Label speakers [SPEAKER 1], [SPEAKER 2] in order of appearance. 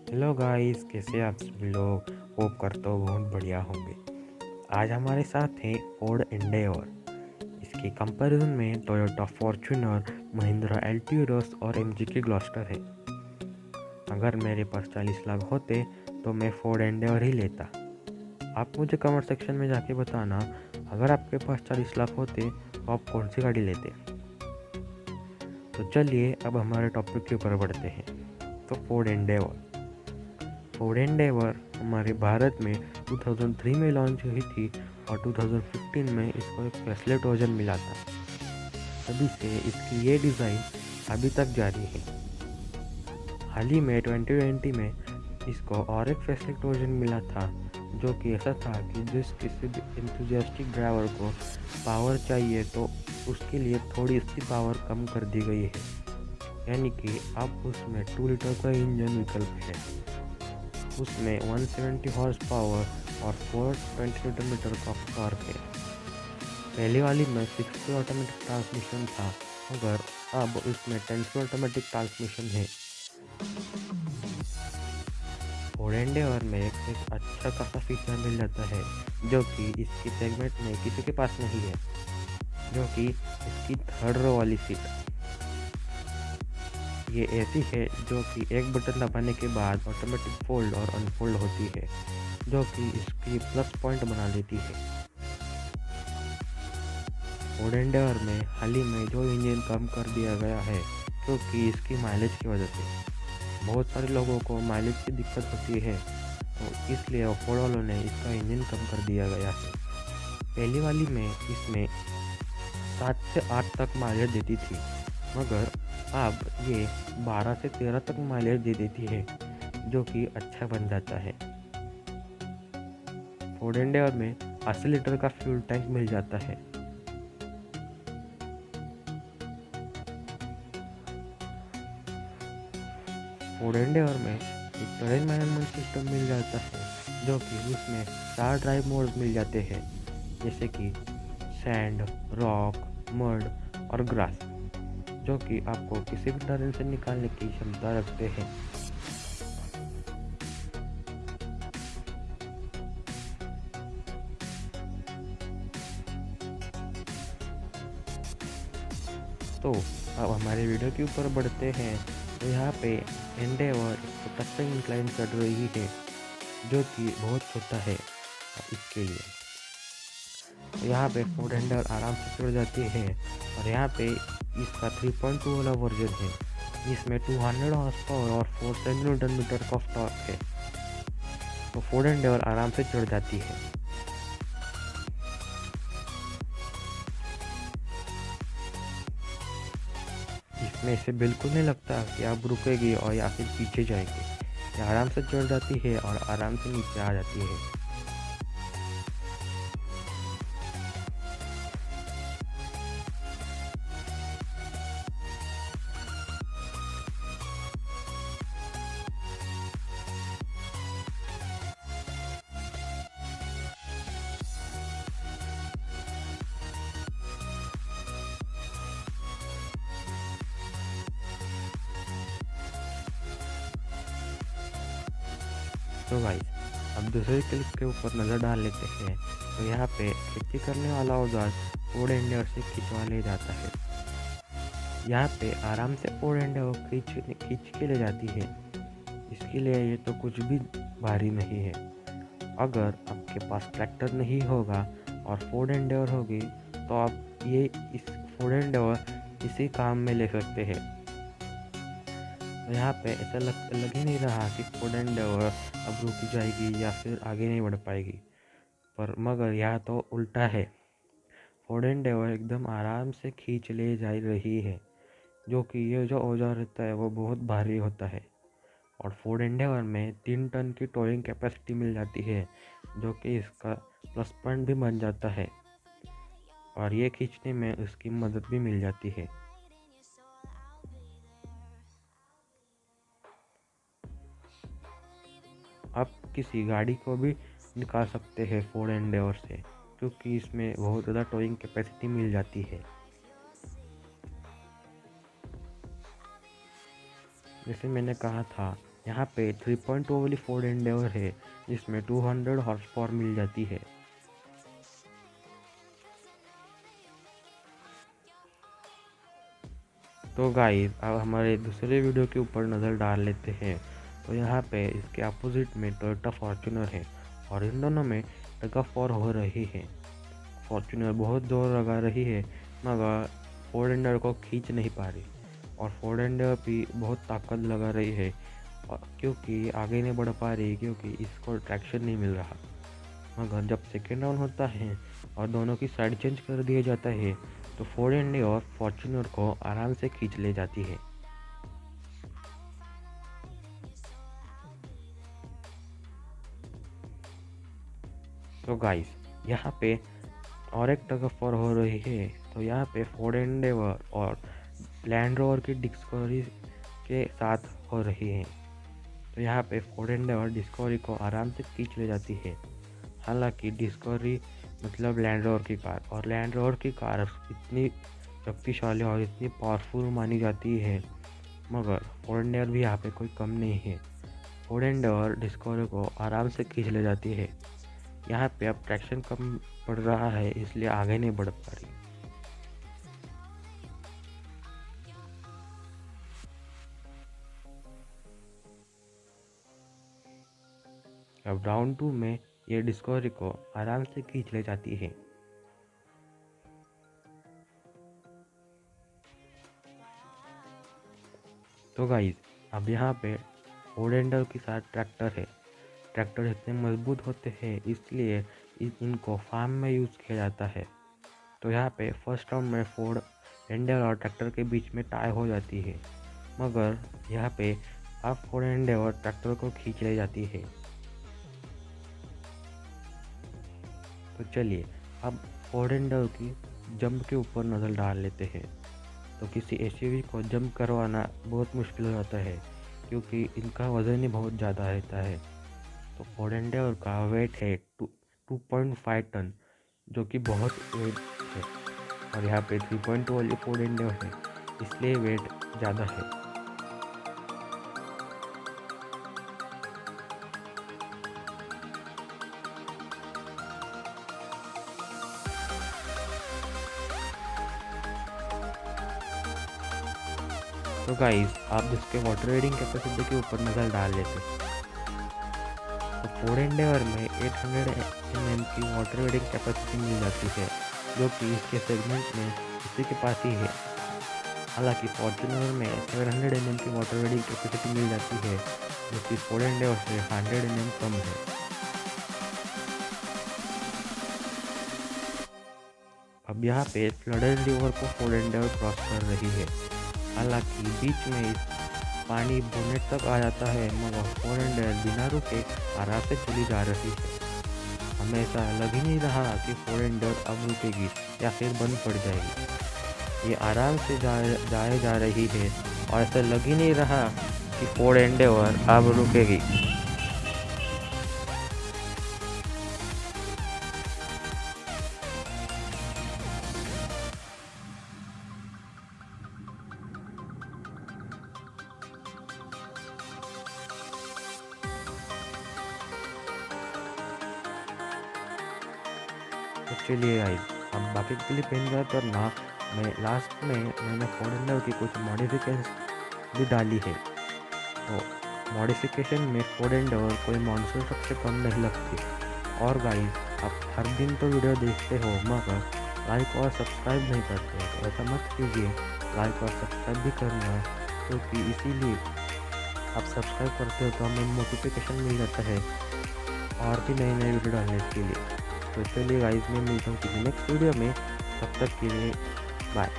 [SPEAKER 1] Hello guys, कैसे आप सभी लोग। होप करता हूँ बहुत बढ़िया होंगे। आज हमारे साथ है फोर्ड एंडेवर। इसके कंपैरिजन में टोयोटा फॉर्च्यूनर, महिंद्रा एल्टुरस और एमजी की ग्लॉस्टर है। अगर मेरे पास 40 लाख होते तो मैं फोर्ड एंडेवर ही लेता। आप मुझे कमेंट सेक्शन में जाके बताना, अगर आपके पास 40 लाख होते तो आप कौन सी गाड़ी लेते। तो चलिए अब हमारे टॉपिक के ऊपर बढ़ते हैं। तो फोर्ड एंडेवर हमारे भारत में 2003 में लॉन्च हुई थी और 2015 में इसको एक फेसलेट वर्जन मिला था। तभी से इसकी ये डिज़ाइन अभी तक जारी है। हाल ही में 2020 में इसको और एक फेसलेट वर्जन मिला था, जो कि ऐसा था कि जिस किसी भी एंथुजियास्टिक ड्राइवर को पावर चाहिए तो उसके लिए थोड़ी सी पावर कम कर दी गई है, यानी कि अब उसमें 2 लीटर का इंजन विकल्प है। उसमें 170 हॉर्स पावर और 420 न्यूटन मीटर का टॉर्क है। पहले वाली में 6 स्पीड ऑटोमेटिक ट्रांसमिशन था, मगर अब इसमें 10 स्पीड ऑटोमेटिक ट्रांसमिशन है। फोर्ड एंडेवर में एक अच्छा खासा फीचर मिल जाता है, जो कि इसकी सेगमेंट में किसी के पास नहीं है, जो कि इसकी थर्ड रो वाली सीट। ये ऐसी है जो कि एक बटन दबाने के बाद ऑटोमेटिक फोल्ड और अनफोल्ड होती है, जो कि इसकी प्लस पॉइंट बना देती है। फोर्ड एंडेवर में हाल ही में जो इंजन कम कर दिया गया है, क्योंकि इसकी माइलेज की वजह से बहुत सारे लोगों को माइलेज की दिक्कत होती है, तो इसलिए फोर्ड वालों ने इसका इंजन कम कर दिया गया है। पहली वाली में इसमें 7 से 8 तक माइलेज देती थी, मगर अब ये 12 से 13 तक माइलेज दे देती है, जो कि अच्छा बन जाता है। फोर्ड एंडेवर में 80 लीटर का फ्यूल टैंक मिल जाता है। फोर्ड एंडेवर में एक टेरेन मैनेजमेंट सिस्टम मिल जाता है, जो कि उसमें 4 ड्राइव मोड्स मिल जाते हैं, जैसे कि सैंड, रॉक, मड और ग्रास, जो कि आपको किसी भी टेरेन से निकालने की क्षमता रखते हैं। तो अब हमारे वीडियो के ऊपर बढ़ते हैं। तो यहाँ पे एंडेवर इसको टच पे इंक्लाइन कर रही है, जो कि बहुत छोटा है इसके लिए। तो यहाँ पे फोर्ड एंडेवर आराम से चढ़ जाती है, और यहाँ पे इसका 3.2 वाला वर्जन है, जिसमें 200 हॉर्स पावर और 410 न्यूटन मीटर का टॉर्क है। तो फोर्ड एंडेवर आराम से चढ़ जाती है। इसमें इसे बिल्कुल नहीं लगता कि आप रुकेगी और या फिर पीछे जाएगी। ये आराम से चढ़ जाती है और आराम से नीचे आ जाती है। तो गाइस, अब दूसरे क्लिप के ऊपर नज़र डाल लेते हैं। तो यहाँ पे खेती करने वाला औजार फोर्ड एंडेवर से खिंचवा ले जाता है। यहाँ पे आराम से फोर्ड एंडेवर खींच के ले जाती है। इसके लिए ये तो कुछ भी भारी नहीं है। अगर आपके पास ट्रैक्टर नहीं होगा और फोर्ड एंडेवर होगी, तो आप ये इस फोर्ड एंडेवर इसी काम में ले सकते हैं। तो यहाँ पे ऐसा लग ही नहीं रहा कि फोर्ड एंडेवर अब रुक जाएगी या फिर आगे नहीं बढ़ पाएगी, पर मगर यह तो उल्टा है। फोर्ड एंडेवर एकदम आराम से खींच ले जा रही है, जो कि ये जो औजार रहता है वो बहुत भारी होता है। और फोर्ड एंडेवर में 3 टन की टोइंग कैपेसिटी मिल जाती है, जो कि इसका प्लस पॉइंट भी बन जाता है, और ये खींचने में उसकी मदद भी मिल जाती है। आप किसी गाड़ी को भी निकाल सकते हैं फोर्ड एंडेवर से, क्योंकि इसमें बहुत ज़्यादा टोइंग कैपेसिटी मिल जाती है। जैसे मैंने कहा था, यहाँ पे 3.2 वाली फोर्ड एंडेवर है जिसमें 200 हॉर्स पावर मिल जाती है। तो गाइस अब हमारे दूसरे वीडियो के ऊपर नज़र डाल लेते हैं। तो यहाँ पे इसके अपोजिट में टोयोटा फॉर्च्यूनर है और इन दोनों में टग ऑफ वॉर हो रही है। फॉर्च्यूनर बहुत जोर लगा रही है मगर फोर्ड एंडेवर को खींच नहीं पा रही और फोर्ड एंडेवर भी बहुत ताकत लगा रही है क्योंकि आगे नहीं बढ़ पा रही क्योंकि इसको ट्रैक्शन नहीं मिल रहा। मगर जब सेकेंड राउंड होता है और दोनों की साइड चेंज कर दिया जाता है तो फोर्ड एंडेवर फॉर्च्यूनर को आराम से खींच ले जाती है। तो गाइस यहाँ पे और एक टग ऑफ वॉर हो रही है। तो यहाँ पे फोर्ड एंडेवर और लैंड रोवर की डिस्कवरी के साथ हो रही है। तो यहाँ पे फोर्ड एंडेवर डिस्कवरी को आराम से खींच ले जाती है। हालांकि डिस्कवरी मतलब लैंड रोवर की कार और लैंड रोवर की कार इतनी शक्तिशाली और इतनी पावरफुल मानी जाती है मगर फोर्ड एंडेवर भी यहाँ पे कोई कम नहीं है। फोर्ड एंडेवर डिस्कवरी को आराम से खींच ले जाती है। यहाँ पे अब ट्रैक्शन कम पड़ रहा है इसलिए आगे नहीं बढ़ पा रही। अब राउंड 2 में ये डिस्कवरी को आराम से खींच ले जाती है। तो गाइस अब यहाँ पे फोर्ड एंडेवर के साथ ट्रैक्टर है। ट्रैक्टर इतने मजबूत होते हैं इसलिए इनको फार्म में यूज़ किया जाता है। तो यहाँ पे फर्स्ट राउंड में फोर्ड एंडेवर और ट्रैक्टर के बीच में टाई हो जाती है मगर यहाँ पे अब फोर्ड एंडेवर ट्रैक्टर को खींच ले जाती है। तो चलिए अब फोर्ड एंडेवर की जंप के ऊपर नज़र डाल लेते हैं। तो किसी एसयूवी को जंप करवाना बहुत मुश्किल हो जाता है क्योंकि इनका वज़न ही बहुत ज़्यादा रहता है। तो फोर्ड एंडेवर का वेट है 2.5 टन जो कि बहुत वेट है और यहाँ पे 3.2 वाली फोर्ड एंडेवर है इसलिए वेट ज़्यादा है। तो गाइस आप इसके वाटर रेडिंग कैपेसिटी के ऊपर नज़र डाल लेते हैं। तो फोर्ड एंडेवर में 800 mm की वाटर रेडिंग कैपेसिटी मिल जाती है जो कि इसके सेगमेंट में इसी के पास ही है। हालांकि फॉर्च्यूनर में 700 mm की वाटर रेडिंग कैपेसिटी मिल जाती है जो कि फोर्ड एंडेवर से 100 mm कम है। अब यहाँ पे फ्लडेड रिवर को फोर्ड एंडेवर क्रॉस कर रही है। हालांकि बीच में पानी बोनेट तक आ जाता है मगर फोर्ड एंडेवर बिना रुके आराम से चली जा रही है। हमें ऐसा लग ही नहीं रहा कि फोर्ड एंडेवर अब रुकेगी या फिर बंद पड़ जाएगी। ये आराम से जाए जा रही है और ऐसा लग ही नहीं रहा कि फोर्ड एंडेवर अब रुकेगी। तो चलिए गाइस अब बाकी के लिए एंजॉय करना। मैं लास्ट में मैंने फोर्ड एंडेवर की कुछ मॉडिफिकेशन भी डाली है। तो मॉडिफिकेशन में फोर्ड एंडेवर कोई मॉन्स्टर ट्रक से कम नहीं लगती। और गाइस आप हर दिन तो वीडियो देखते हो मगर लाइक और सब्सक्राइब नहीं करते तो ऐसा मत कीजिए, लाइक और सब्सक्राइब भी करना क्योंकि इसीलिए आप सब्सक्राइब करते हो तो हमें नोटिफिकेशन मिल जाता है और भी नए नए वीडियो डालने के लिए। तो चलिए गाइस मैं मिलता हूँ किसी नेक्स्ट वीडियो में, तब तक के लिए बाय।